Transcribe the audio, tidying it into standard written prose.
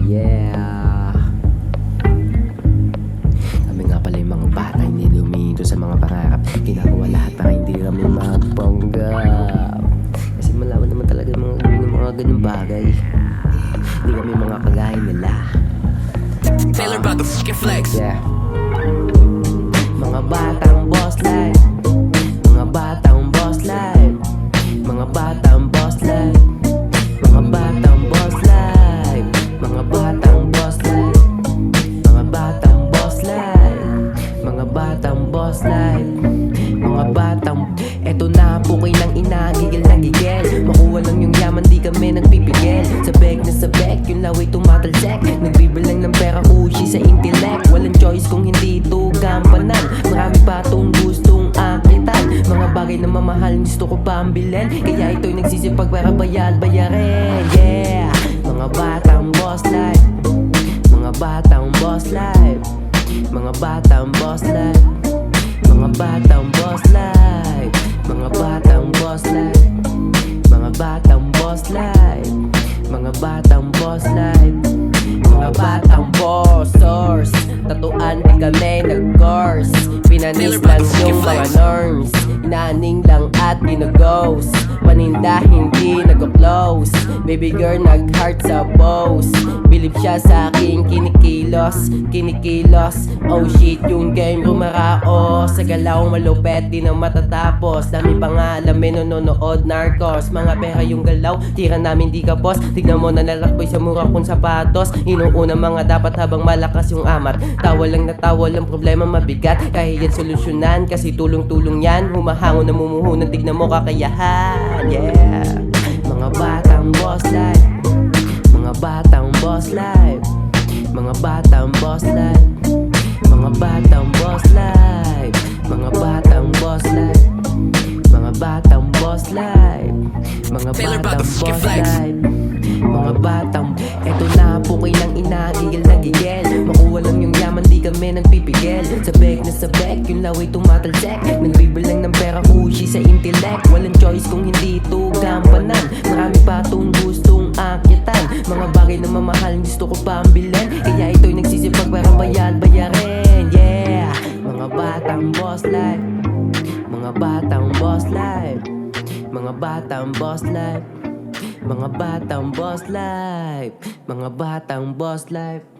Yeah. Kami nga pala yung mga bata, hindi luminto sa mga pangarap. Ginagawa lahat na hindi kami mapanggap. Kasi malaman naman talaga yung mga gawin ng mga ganung bagay. Hindi kami mga kagaya nila. Taylor about the fucking flex. Yeah. Mga batang boss life. Mga batang boss life. Mga batang boss life. Mga batang boss life. Mga batang boss life. Mga batang boss life. Mga batang boss life. Mga batang eto na po kayo ng inagigil na gigil. Makuha lang yung yaman, di kami nagpipigil. Sa beg na sa beg, yung laway tumatalsek. Nagbibilang ng pera kushi sa intellect. Walang choice kung hindi ito gampanan. Marami pa itong gustong akitan. Mga bagay na mamahal gusto ko pambilin. Kaya ito'y nagsisipag para bayarin. Yeah. Mga batang boss life. Mga batang boss life. Mga batang boss life. Mga batang boss life. Mga batang boss life. Mga batang boss life. Mga batang boss life. Mga batang bossers. Tatuan di kami nag-course. Pinanis lang yung mga norms. Inaning lang at ginaghost. Paninda hindi nag-close. Baby girl nag-heart sa boss. Believe siya sa akin kinikilos. Kinikilos. Oh shit yung game rumarao. Sa galaw malupet di na matatapos. Dami pa nga alamin nanonood narcos. Mga pera yung galaw tira namin di kapos. Tignan mo na nalakboy sa mura kong sapatos. Inuuna mga dapat habang malakas yung amat. Tawa lang na tawa lang problema mabigat. Kaya yan solusyonan kasi tulong-tulong yan. Humahango na mumuhunan tignan mo kakayahan. Yeah. Mga batang boss life. Mga batang boss life. Mga batang boss life. Mga batang boss life. Mga batang boss life. Mga batang boss life. Mga batang boss life. Mga batang eto na po kayo ng inagigil na gigil. Makuha lang yung yaman di kami nagpipigil. Sa beg na sa beg yung laway tumatalsek. Nagbibilang ng pera kushi sa intellect. Walang choice kung hindi ito gampanan. Marami pa itong gustong akitan. Mga bagay na mamahal gusto ko pambilin. Kaya ito'y nagsisipag para bayarin. Yeah. Mga batang boss life. Mga batang boss life. Mga batang boss life. Mga batang boss life. Mga batang boss life.